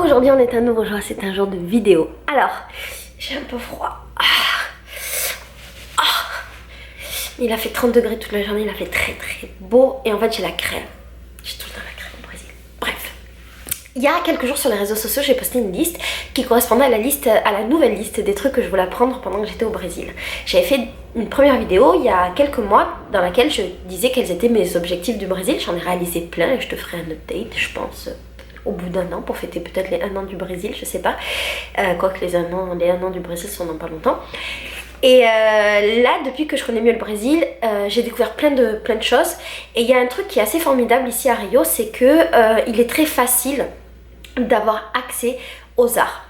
aujourd'hui on est un nouveau jour, c'est un jour de vidéo. Alors, j'ai un peu froid. Il a fait 30 degrés toute la journée, il a fait très beau. Et en fait j'ai la crème. J'ai tout le temps la crème au Brésil. Bref. Il y a quelques jours sur les réseaux sociaux, j'ai posté une liste qui correspondait à la nouvelle liste des trucs que je voulais apprendre pendant que j'étais au Brésil. J'avais fait une première vidéo il y a quelques mois dans laquelle je disais quels étaient mes objectifs du Brésil. J'en ai réalisé plein et je te ferai un update, je pense, au bout d'un an pour fêter peut-être les 1 an du Brésil, je sais pas. Quoique les 1 an du Brésil sont dans pas longtemps. Et là, depuis que je connais mieux le Brésil, j'ai découvert plein de choses. Et il y a un truc qui est assez formidable ici à Rio, c'est que il est très facile d'avoir accès aux arts.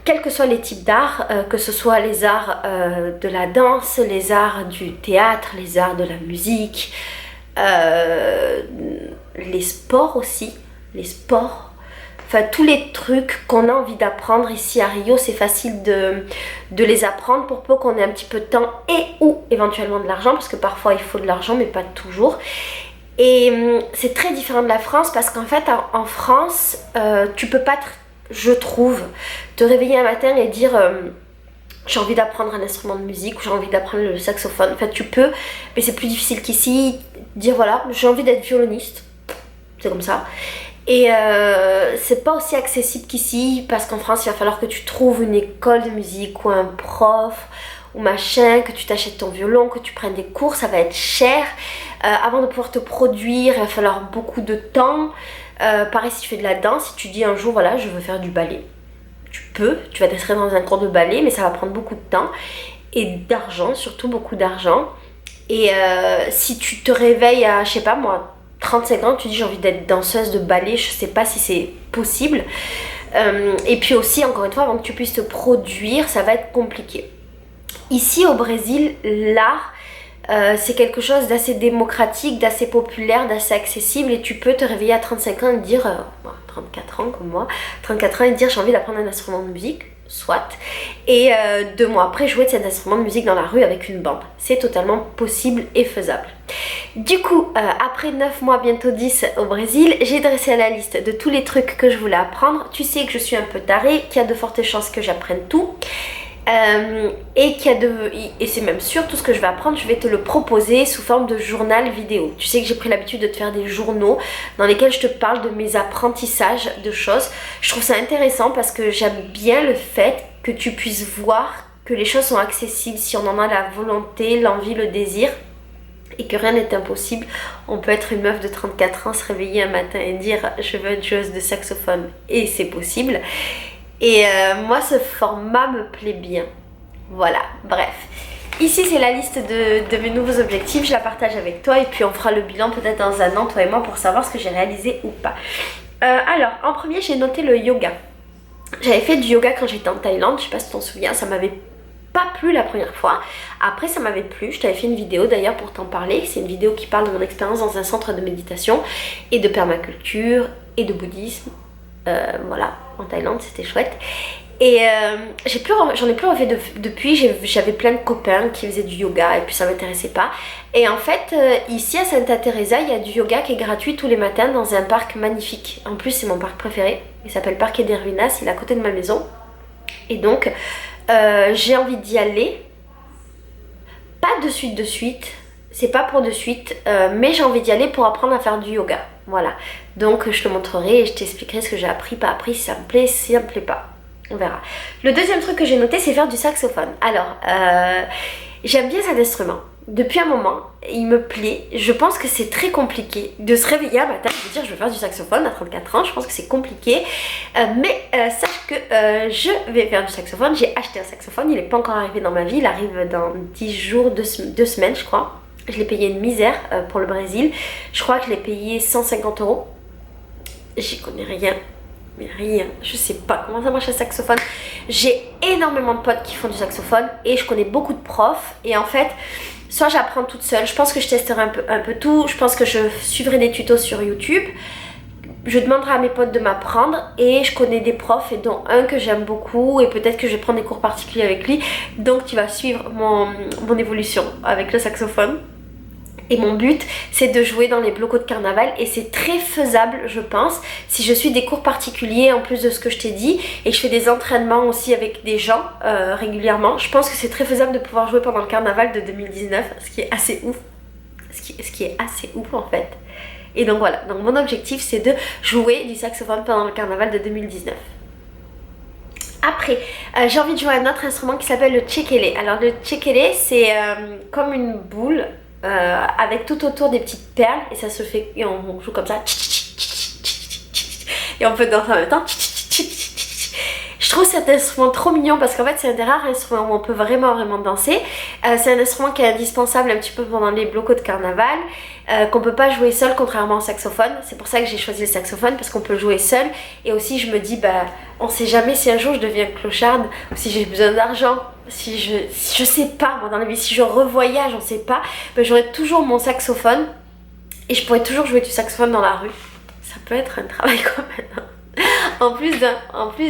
Quels que soient les types d'arts, que ce soit les arts de la danse, les arts du théâtre, les arts de la musique, les sports aussi, enfin tous les trucs qu'on a envie d'apprendre ici à Rio, c'est facile de les apprendre pour peu qu'on ait un petit peu de temps et ou éventuellement de l'argent, parce que parfois il faut de l'argent mais pas toujours. Et c'est très différent de la France parce qu'en fait en France tu peux pas, je trouve, te réveiller un matin et dire j'ai envie d'apprendre un instrument de musique ou j'ai envie d'apprendre le saxophone. En fait tu peux, mais c'est plus difficile qu'ici. Dire voilà, j'ai envie d'être violoniste, c'est comme ça. Et c'est pas aussi accessible qu'ici parce qu'en France il va falloir que tu trouves une école de musique ou un prof ou machin, que tu t'achètes ton violon, que tu prennes des cours, ça va être cher. Avant de pouvoir te produire, il va falloir beaucoup de temps. Pareil si tu fais de la danse, si tu dis un jour voilà je veux faire du ballet, tu vas t'inscrire dans un cours de ballet, mais ça va prendre beaucoup de temps et d'argent, surtout beaucoup d'argent. Et si tu te réveilles à, je sais pas moi, 35 ans, tu dis j'ai envie d'être danseuse de ballet, je sais pas si c'est possible. Et puis aussi, encore une fois, avant que tu puisses te produire, ça va être compliqué. Ici au Brésil, l'art, c'est quelque chose d'assez démocratique, d'assez populaire, d'assez accessible, et tu peux te réveiller à 35 ans et dire, 34 ans comme moi, 34 ans et dire j'ai envie d'apprendre un instrument de musique, soit, et 2 mois après jouer de cet instrument de musique dans la rue avec une bande. C'est totalement possible et faisable. Du coup, après 9 mois, bientôt 10 au Brésil, j'ai dressé la liste de tous les trucs que je voulais apprendre. Tu sais que je suis un peu tarée, qu'il y a de fortes chances que j'apprenne tout. Et c'est même sûr, tout ce que je vais apprendre, je vais te le proposer sous forme de journal vidéo. Tu sais que j'ai pris l'habitude de te faire des journaux dans lesquels je te parle de mes apprentissages de choses. Je trouve ça intéressant parce que j'aime bien le fait que tu puisses voir que les choses sont accessibles si on en a la volonté, l'envie, le désir, et que rien n'est impossible. On peut être une meuf de 34 ans, se réveiller un matin et dire je veux être joueuse de saxophone, et c'est possible. Et moi ce format me plaît bien. Voilà, bref. Ici c'est la liste de mes nouveaux objectifs, je la partage avec toi et puis on fera le bilan peut-être dans 1 an, toi et moi, pour savoir ce que j'ai réalisé ou pas. Alors, en premier j'ai noté le yoga. J'avais fait du yoga quand j'étais en Thaïlande, je sais pas si tu t'en souviens, ça m'avait pas plu la première fois. Après ça m'avait plu, je t'avais fait une vidéo d'ailleurs pour t'en parler. C'est une vidéo qui parle de mon expérience dans un centre de méditation et de permaculture et de bouddhisme. Voilà, en Thaïlande c'était chouette. Et j'en ai plus refait depuis. J'avais plein de copains qui faisaient du yoga et puis ça m'intéressait pas. Et en fait ici à Santa Teresa il y a du yoga qui est gratuit tous les matins dans un parc magnifique. En plus c'est mon parc préféré, il s'appelle Parque des Ruinas, il est à côté de ma maison. Et donc j'ai envie d'y aller. Pas de suite, c'est pas pour de suite, mais j'ai envie d'y aller pour apprendre à faire du yoga. Voilà, donc je te montrerai et je t'expliquerai ce que j'ai appris, pas appris, si ça me plaît, si ça me plaît pas. On verra. Le deuxième truc que j'ai noté, c'est faire du saxophone. Alors, j'aime bien cet instrument. Depuis un moment, il me plaît. Je pense que c'est très compliqué de se réveiller un matin et de dire je veux faire du saxophone à 34 ans. Je pense que c'est compliqué. Mais sache que je vais faire du saxophone. J'ai acheté un saxophone. Il n'est pas encore arrivé dans ma vie. Il arrive dans 10 jours, 2 semaines je crois. Je l'ai payé une misère pour le Brésil. Je crois que je l'ai payé 150 €. J'y connais rien. Mais rien. Je sais pas comment ça marche un saxophone. J'ai énormément de potes qui font du saxophone et je connais beaucoup de profs. Et en fait, soit j'apprends toute seule. Je pense que je testerai un peu tout. Je pense que je suivrai des tutos sur YouTube. Je demanderai à mes potes de m'apprendre et je connais des profs et dont un que j'aime beaucoup et peut-être que je vais prendre des cours particuliers avec lui. Donc tu vas suivre mon évolution avec le saxophone. Et mon but, c'est de jouer dans les blocos de carnaval et c'est très faisable, je pense, si je suis des cours particuliers en plus de ce que je t'ai dit et que je fais des entraînements aussi avec des gens régulièrement. Je pense que c'est très faisable de pouvoir jouer pendant le carnaval de 2019, ce qui est assez ouf. Ce qui est assez ouf en fait. Et donc voilà, donc mon objectif c'est de jouer du saxophone pendant le carnaval de 2019. Après, j'ai envie de jouer à un autre instrument qui s'appelle le tchékélé. Alors le tchékélé c'est comme une boule avec tout autour des petites perles et ça se fait, et on joue comme ça et on peut danser en même temps. Je trouve cet instrument trop mignon parce qu'en fait c'est un des rares instruments où on peut vraiment danser. C'est un instrument qui est indispensable un petit peu pendant les blocos de carnaval, qu'on peut pas jouer seul contrairement au saxophone. C'est pour ça que j'ai choisi le saxophone parce qu'on peut jouer seul. Et aussi je me dis bah on sait jamais si un jour je deviens clocharde ou si j'ai besoin d'argent. Si je sais pas moi dans la vie, si je revoyage, on sait pas, bah, j'aurai toujours mon saxophone et je pourrais toujours jouer du saxophone dans la rue. Ça peut être un travail quand même. En plus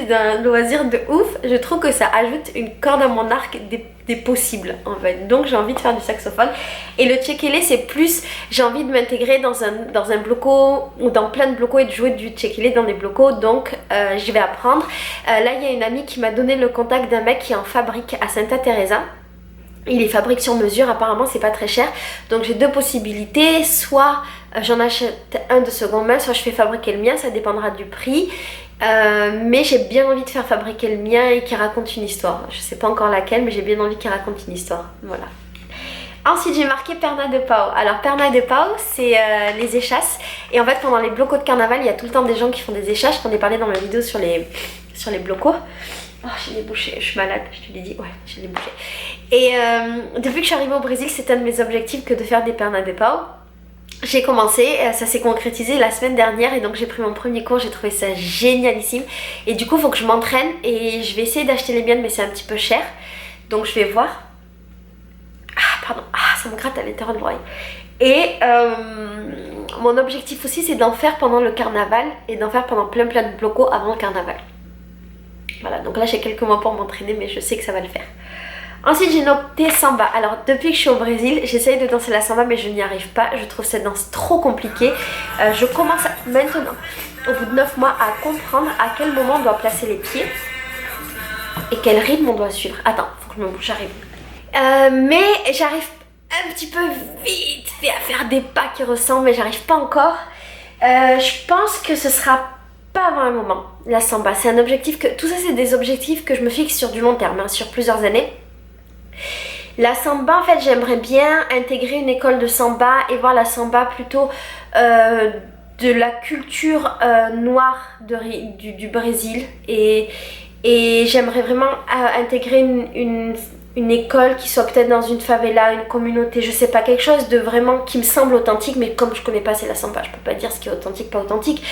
d'un loisir de ouf, je trouve que ça ajoute une corde à mon arc des possibles en fait. Donc j'ai envie de faire du saxophone. Et le tchékélé c'est plus, j'ai envie de m'intégrer dans un bloco ou dans plein de blocos et de jouer du tchékélé dans des blocos. Donc je vais apprendre. Là il y a une amie qui m'a donné le contact d'un mec qui est en fabrique à Santa Teresa. Il les fabrique sur mesure, apparemment c'est pas très cher. Donc j'ai deux possibilités, soit j'en achète un de seconde main, soit je fais fabriquer le mien, ça dépendra du prix. Mais j'ai bien envie de faire fabriquer le mien et qu'il raconte une histoire. Je sais pas encore laquelle, mais j'ai bien envie qu'il raconte une histoire. Voilà. Ensuite j'ai marqué Perna de Pau. Alors Perna de Pau c'est les échasses. Et en fait pendant les blocos de carnaval il y a tout le temps des gens qui font des échasses. Je t'en ai parlé dans ma vidéo sur les blocos. Oh, j'ai les bouchées, je suis malade, je te l'ai dit, ouais, j'ai les bouchées. Et depuis que je suis arrivée au Brésil, c'est un de mes objectifs que de faire des pernas de pau. J'ai commencé, ça s'est concrétisé la semaine dernière et donc j'ai pris mon premier cours, j'ai trouvé ça génialissime. Et du coup, il faut que je m'entraîne et je vais essayer d'acheter les miennes, mais c'est un petit peu cher. Donc je vais voir. Ah, pardon, ça me gratte à l'intérieur de l'oreille. Et mon objectif aussi, c'est d'en faire pendant le carnaval et d'en faire pendant plein de blocos avant le carnaval. Voilà, donc là j'ai quelques mois pour m'entraîner mais je sais que ça va le faire. Ensuite j'ai noté samba. Alors depuis que je suis au Brésil, j'essaye de danser la samba mais je n'y arrive pas. Je trouve cette danse trop compliquée. Je commence maintenant, au bout de 9 mois, à comprendre à quel moment on doit placer les pieds et quel rythme on doit suivre. Attends, faut que je me bouge, j'arrive. Mais j'arrive un petit peu vite fait à faire des pas qui ressemblent mais j'arrive pas encore. Je pense que ce sera pas avant un moment, la samba. C'est un objectif que... Tout ça c'est des objectifs que je me fixe sur du long terme, hein, sur plusieurs années. La samba en fait j'aimerais bien intégrer une école de samba et voir la samba plutôt de la culture noire du Brésil. Et j'aimerais vraiment intégrer une école qui soit peut-être dans une favela, une communauté, je sais pas, quelque chose de vraiment qui me semble authentique, mais comme je connais pas assez la samba, je peux pas dire ce qui est authentique, pas authentique.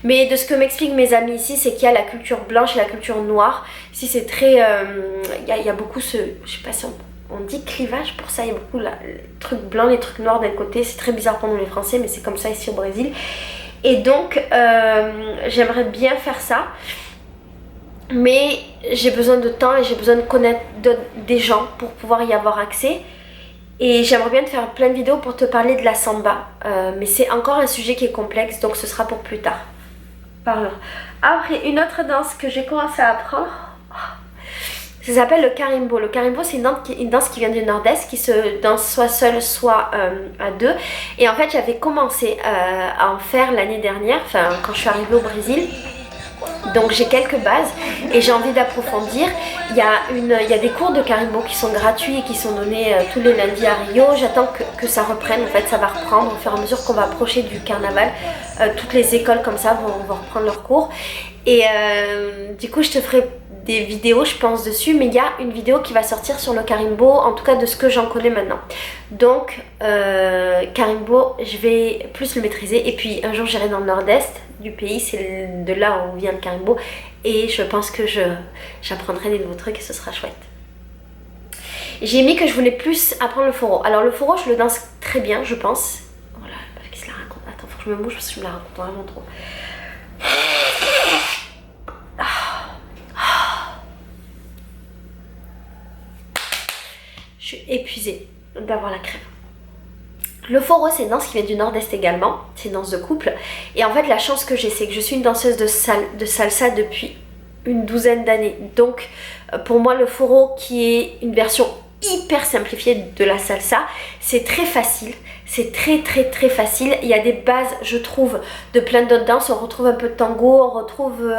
Mais de ce que m'expliquent mes amis ici, c'est qu'il y a la culture blanche et la culture noire. Ici c'est très... y a beaucoup ce... Je sais pas si on dit clivage pour ça, il y a beaucoup les trucs blancs, les trucs noirs d'un côté. C'est très bizarre pour nous les Français, mais c'est comme ça ici au Brésil. Et donc j'aimerais bien faire ça. Mais j'ai besoin de temps et j'ai besoin de connaître des gens pour pouvoir y avoir accès. Et j'aimerais bien te faire plein de vidéos pour te parler de la samba. Mais c'est encore un sujet qui est complexe, donc ce sera pour plus tard. Pardon. Après, une autre danse que j'ai commencé à apprendre, ça s'appelle le carimbo. Le carimbo, c'est une danse qui vient du nord-est, qui se danse soit seule, soit à deux. Et en fait, j'avais commencé à en faire l'année dernière, enfin quand je suis arrivée au Brésil. Donc j'ai quelques bases et j'ai envie d'approfondir. Il y a des cours de carimbo qui sont gratuits et qui sont donnés tous les lundis à Rio. J'attends que ça reprenne, en fait ça va reprendre au fur et à mesure qu'on va approcher du carnaval. Toutes les écoles comme ça vont reprendre leurs cours. Et du coup je te ferai des vidéos je pense dessus, mais il y a une vidéo qui va sortir sur le carimbo, en tout cas de ce que j'en connais maintenant. Donc carimbo je vais plus le maîtriser et puis un jour j'irai dans le nord-est du pays, c'est de là où vient le carimbo et je pense que j'apprendrai des nouveaux trucs et ce sera chouette. J'ai mis que je voulais plus apprendre le foro. Alors le foro je le danse très bien je pense. Voilà, qui se la raconte. Attends, faut que je me bouge parce que je me la raconte vraiment trop. Je suis épuisée d'avoir la crève. Le foro, c'est une danse qui vient du nord-est également, c'est une danse de couple. Et en fait, la chance que j'ai, c'est que je suis une danseuse de salsa depuis une douzaine d'années. Donc, pour moi, le foro, qui est une version hyper simplifiée de la salsa, c'est très facile. C'est très facile. Il y a des bases, je trouve, de plein d'autres danses. On retrouve un peu de tango, on retrouve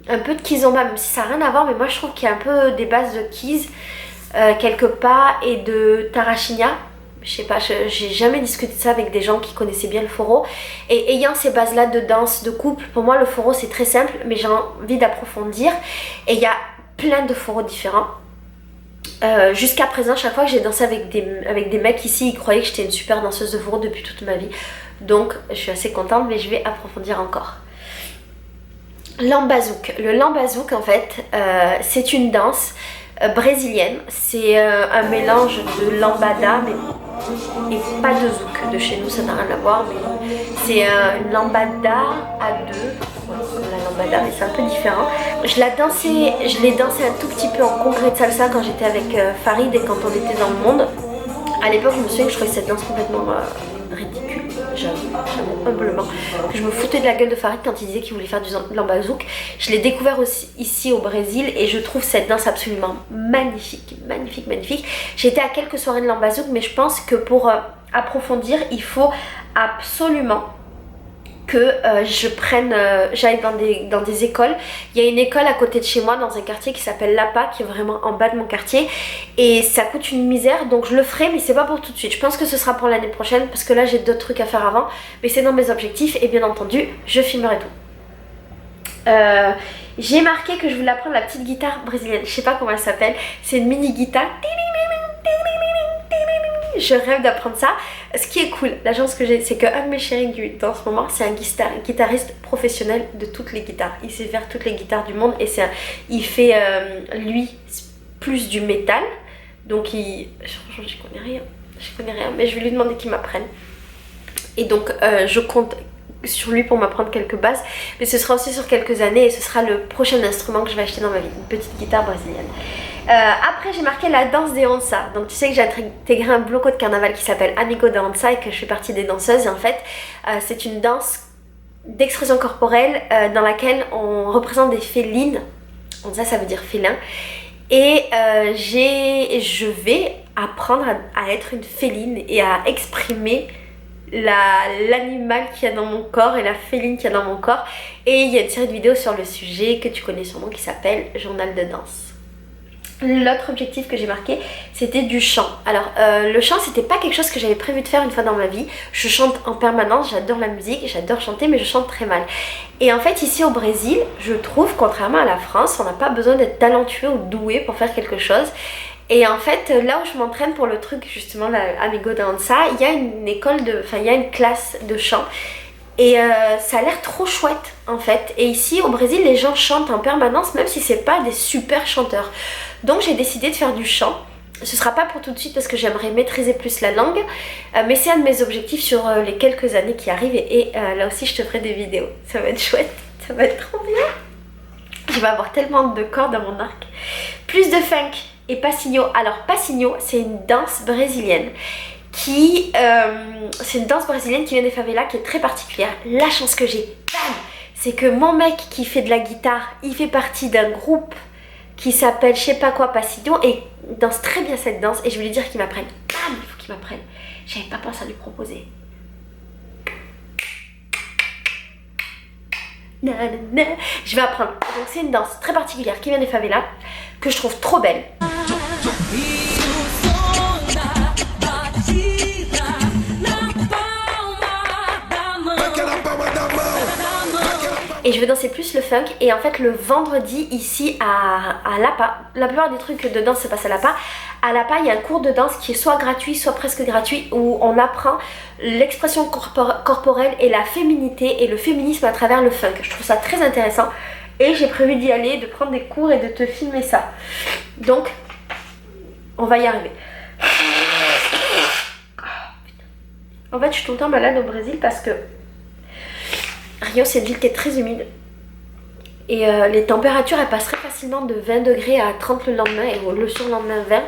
un peu de kizomba, même si ça n'a rien à voir. Mais moi, je trouve qu'il y a un peu des bases de kiz quelque part et de tarachinia. Je sais pas, j'ai jamais discuté de ça avec des gens qui connaissaient bien le foro. Et ayant ces bases-là de danse, de couple, pour moi le foro c'est très simple, mais j'ai envie d'approfondir. Et il y a plein de foros différents. Jusqu'à présent, chaque fois que j'ai dansé avec des mecs ici, ils croyaient que j'étais une super danseuse de foro depuis toute ma vie. Donc je suis assez contente, mais je vais approfondir encore. Lambazouk. Le lambazouk en fait, c'est une danse brésilienne. C'est un mélange de lambada, mais et pas de zouk de chez nous, ça n'a rien à voir, mais c'est une lambada à deux, comme la lambada, mais c'est un peu différent. Je l'ai dansé un tout petit peu en congrès de salsa quand j'étais avec Farid et quand on était dans le monde. À l'époque, je me souviens que je trouvais cette danse complètement ridicule, j'avoue humblement, que je me foutais de la gueule de Farid quand il disait qu'il voulait faire du lambazouk. Je l'ai découvert aussi ici au Brésil et je trouve cette danse absolument magnifique. J'ai été à quelques soirées de lambazouk, mais je pense que pour approfondir, il faut absolument que j'aille dans des écoles. Il y a une école à côté de chez moi dans un quartier qui s'appelle Lapa, qui est vraiment en bas de mon quartier, et ça coûte une misère, donc je le ferai, mais c'est pas pour tout de suite. Je pense que ce sera pour l'année prochaine parce que là j'ai d'autres trucs à faire avant, mais c'est dans mes objectifs et bien entendu je filmerai tout. J'ai marqué que je voulais apprendre la petite guitare brésilienne, je sais pas comment elle s'appelle, c'est une mini guitare. Je rêve d'apprendre ça. Ce qui est cool, la chance que j'ai, c'est qu'un de mes chéris dans ce moment, c'est un guitariste professionnel de toutes les guitares. Il sait faire toutes les guitares du monde et il fait, lui, plus du métal. Donc je connais rien, mais je vais lui demander qu'il m'apprenne. Et donc je compte sur lui pour m'apprendre quelques bases, mais ce sera aussi sur quelques années et ce sera le prochain instrument que je vais acheter dans ma vie, une petite guitare brésilienne. Après j'ai marqué la danse des onça. Donc tu sais que j'ai intégré un bloco de carnaval qui s'appelle Amigo da Onça et que je fais partie des danseuses, et en fait c'est une danse d'expression corporelle dans laquelle on représente des félines. Onça ça veut dire félin, et je vais apprendre à être une féline et à exprimer l'animal qu'il y a dans mon corps et la féline qu'il y a dans mon corps. Et il y a une série de vidéos sur le sujet que tu connais sûrement qui s'appelle Journal de danse. L'autre objectif que j'ai marqué, c'était du chant. Alors le chant, c'était pas quelque chose que j'avais prévu de faire une fois dans ma vie. Je chante en permanence, j'adore la musique, j'adore chanter, mais je chante très mal. Et en fait ici au Brésil, je trouve, contrairement à la France, on n'a pas besoin d'être talentueux ou doué pour faire quelque chose. Et en fait, là où je m'entraîne pour le truc, justement, Amigo da Onça, il y a il y a une classe de chant. Et ça a l'air trop chouette, en fait. Et ici, au Brésil, les gens chantent en permanence, même si c'est pas des super chanteurs. Donc j'ai décidé de faire du chant. Ce sera pas pour tout de suite parce que j'aimerais maîtriser plus la langue, mais c'est un de mes objectifs sur les quelques années qui arrivent. Et là aussi, je te ferai des vidéos. Ça va être chouette, ça va être trop bien. Je vais avoir tellement de cordes à mon arc. Plus de funk et passinho. Alors passinho, c'est une danse brésilienne qui vient des favelas, qui est très particulière. La chance que j'ai, c'est que mon mec qui fait de la guitare, il fait partie d'un groupe qui s'appelle je sais pas quoi passinho et il danse très bien cette danse, et je vais lui dire qu'il m'apprenne. Il faut qu'il m'apprenne. J'avais pas pensé à lui proposer. Je vais apprendre. Donc c'est une danse très particulière qui vient des favelas, que je trouve trop belle. Et je vais danser plus le funk. Et en fait le vendredi ici à Lapa, la plupart des trucs de danse se passent à Lapa. À Lapa il y a un cours de danse qui est soit gratuit, soit presque gratuit, où on apprend l'expression corporelle et la féminité et le féminisme à travers le funk. Je trouve ça très intéressant et j'ai prévu d'y aller, de prendre des cours et de te filmer ça. Donc on va y arriver. En fait je suis tout le temps malade au Brésil parce que Rio, c'est une ville qui est très humide et les températures elles passent très facilement de 20 degrés à 30 le lendemain et le surlendemain 20,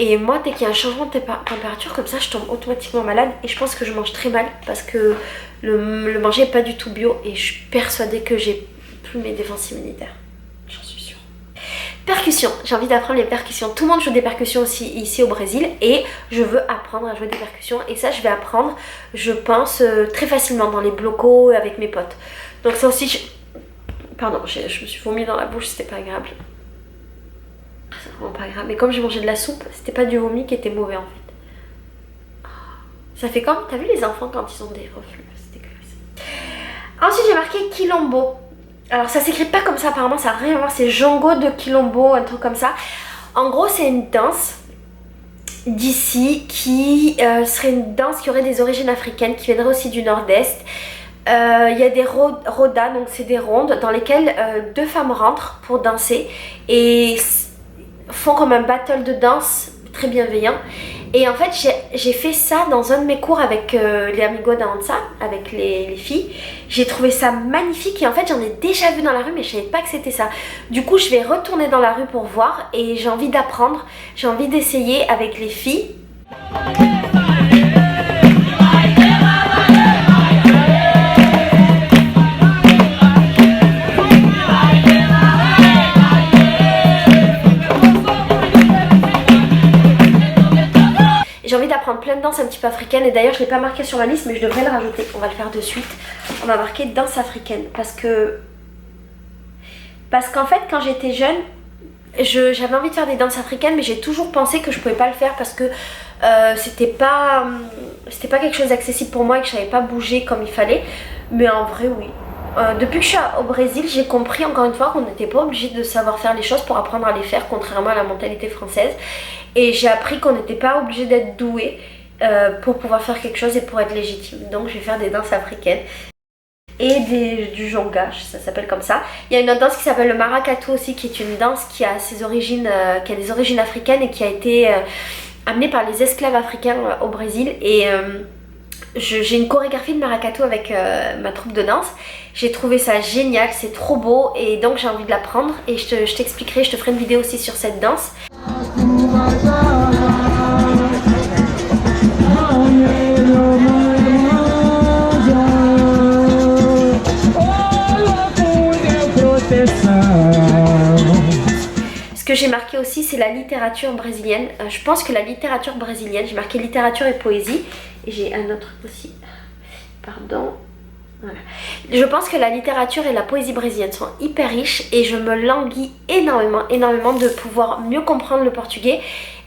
Et moi, dès qu'il y a un changement de température comme ça, je tombe automatiquement malade. Et je pense que je mange très mal parce que le manger n'est pas du tout bio. Et je suis persuadée que j'ai plus mes défenses immunitaires. J'en suis sûre. Percussions, j'ai envie d'apprendre les percussions. Tout le monde joue des percussions aussi ici au Brésil et je veux apprendre à jouer des percussions. Et ça, je vais apprendre, je pense, très facilement dans les blocos avec mes potes. Donc ça aussi, pardon, je me suis vomi dans la bouche, c'était pas agréable. C'est vraiment pas grave. Mais comme j'ai mangé de la soupe, c'était pas du vomi qui était mauvais en fait. Ça fait comme, t'as vu les enfants quand ils ont des reflux, c'est dégueulasse. Ensuite, j'ai marqué Quilombo. Alors ça s'écrit pas comme ça apparemment, ça n'a rien à voir, c'est Jongo de Quilombo, un truc comme ça. En gros c'est une danse d'ici qui serait une danse qui aurait des origines africaines, qui viendrait aussi du nord-est. Il y a des rodas, donc c'est des rondes dans lesquelles deux femmes rentrent pour danser et font comme un battle de danse très bienveillant. Et en fait j'ai fait ça dans un de mes cours avec les amigos d'Avanza, avec les filles. J'ai trouvé ça magnifique et en fait j'en ai déjà vu dans la rue mais je savais pas que c'était ça. Du coup je vais retourner dans la rue pour voir et j'ai envie d'apprendre, j'ai envie d'essayer avec les filles. J'ai envie d'apprendre plein de danses un petit peu africaines et d'ailleurs je ne l'ai pas marqué sur ma liste mais je devrais le rajouter, on va le faire de suite. On va marquer danse africaine parce qu'en fait quand j'étais jeune j'avais envie de faire des danses africaines mais j'ai toujours pensé que je pouvais pas le faire parce que c'était pas quelque chose d'accessible pour moi et que je savais pas bouger comme il fallait, mais en vrai oui. Depuis que je suis au Brésil, j'ai compris encore une fois qu'on n'était pas obligé de savoir faire les choses pour apprendre à les faire, contrairement à la mentalité française. Et j'ai appris qu'on n'était pas obligé d'être doué pour pouvoir faire quelque chose et pour être légitime. Donc je vais faire des danses africaines et du jonga, ça s'appelle comme ça. Il y a une autre danse qui s'appelle le maracatu aussi, qui est une danse qui a ses origines, qui a des origines africaines et qui a été amenée par les esclaves africains au Brésil. Et j'ai une chorégraphie de maracatu avec ma troupe de danse. J'ai trouvé ça génial, c'est trop beau et donc j'ai envie de l'apprendre et je t'expliquerai, je te ferai une vidéo aussi sur cette danse. Ce que j'ai marqué aussi c'est la littérature brésilienne. Je pense que la littérature brésilienne, j'ai marqué littérature et poésie et j'ai un autre aussi, pardon. Voilà. Je pense que la littérature et la poésie brésilienne sont hyper riches et je me languis énormément de pouvoir mieux comprendre le portugais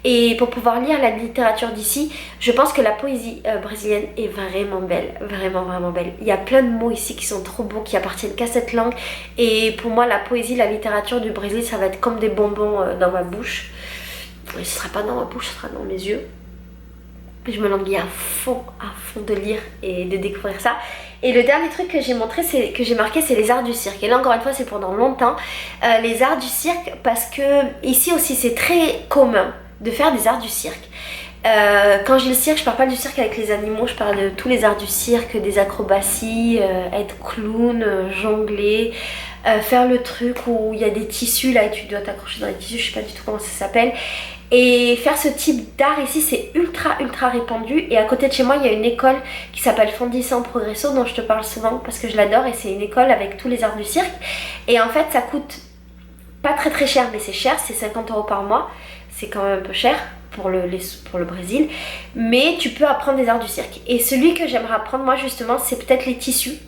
et pour pouvoir lire la littérature d'ici. Je pense que la poésie brésilienne est vraiment belle, vraiment belle. Il y a plein de mots ici qui sont trop beaux, qui appartiennent qu'à cette langue et pour moi la poésie, la littérature du Brésil ça va être comme des bonbons dans ma bouche. Et ce sera pas dans ma bouche, ce sera dans mes yeux. Je me languis à fond de lire et de découvrir ça. Et le dernier truc que j'ai montré, que j'ai marqué, c'est les arts du cirque. Et là encore une fois, c'est pendant longtemps. Les arts du cirque, parce que ici aussi, c'est très commun de faire des arts du cirque. Quand je dis le cirque, je parle pas du cirque avec les animaux, je parle de tous les arts du cirque, des acrobaties, être clown, jongler, faire le truc où il y a des tissus là et tu dois t'accrocher dans les tissus, je sais pas du tout comment ça s'appelle. Et faire ce type d'art ici c'est ultra répandu et à côté de chez moi il y a une école qui s'appelle Fondissant Progresso dont je te parle souvent parce que je l'adore et c'est une école avec tous les arts du cirque et en fait ça coûte pas très cher mais c'est cher, c'est 50 € par mois, c'est quand même un peu cher pour le Brésil mais tu peux apprendre des arts du cirque et celui que j'aimerais apprendre moi justement c'est peut-être les tissus.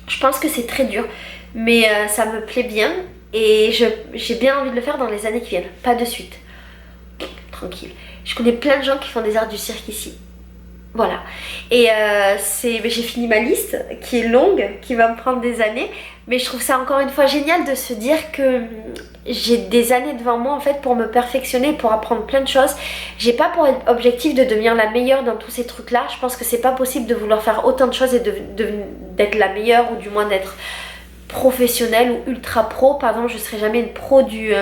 Je pense que c'est très dur mais ça me plaît bien et j'ai bien envie de le faire dans les années qui viennent, pas de suite. Tranquille. Je connais plein de gens qui font des arts du cirque ici. Voilà. Et j'ai fini ma liste qui est longue, qui va me prendre des années. Mais je trouve ça encore une fois génial de se dire que j'ai des années devant moi en fait pour me perfectionner, pour apprendre plein de choses. J'ai pas pour objectif de devenir la meilleure dans tous ces trucs là. Je pense que c'est pas possible de vouloir faire autant de choses et d'être la meilleure ou du moins d'être professionnelle ou ultra pro. Par exemple je serai jamais une pro du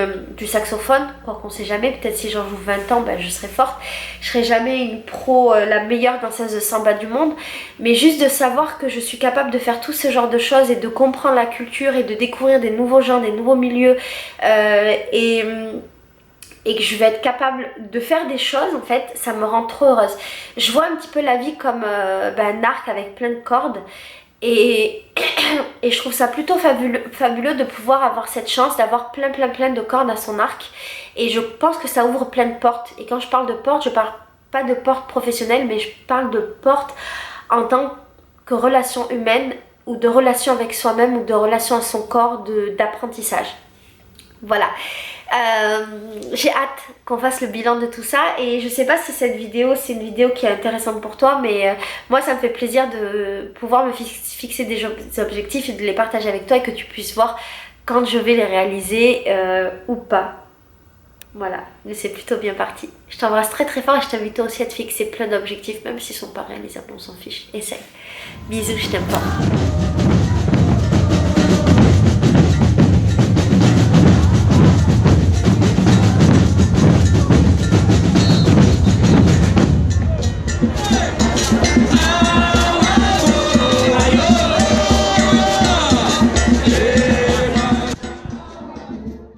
saxophone, quoi qu'on sait jamais, peut-être si j'en joue 20 ans ben, je serai forte. Je serai jamais une pro la meilleure danseuse de samba du monde, mais juste de savoir que je suis capable de faire tout ce genre de choses et de comprendre la culture et de découvrir des nouveaux genres, des nouveaux milieux et et que je vais être capable de faire des choses, en fait, ça me rend trop heureuse. Je vois un petit peu la vie comme un arc avec plein de cordes et, et je trouve ça plutôt fabuleux de pouvoir avoir cette chance d'avoir plein de cordes à son arc et je pense que ça ouvre plein de portes. Et quand je parle de portes, je parle pas de portes professionnelles, mais je parle de portes en tant que relation humaine ou de relation avec soi-même ou de relation à son corps, d'apprentissage. Voilà. J'ai hâte qu'on fasse le bilan de tout ça et je sais pas si cette vidéo c'est une vidéo qui est intéressante pour toi, mais moi ça me fait plaisir de pouvoir me fixer des objectifs et de les partager avec toi et que tu puisses voir quand je vais les réaliser ou pas. Voilà, mais c'est plutôt bien parti. Je t'embrasse très fort et je t'invite aussi à te fixer plein d'objectifs, même s'ils sont pas réalisables, on s'en fiche. Essaye. Bisous, je t'aime fort.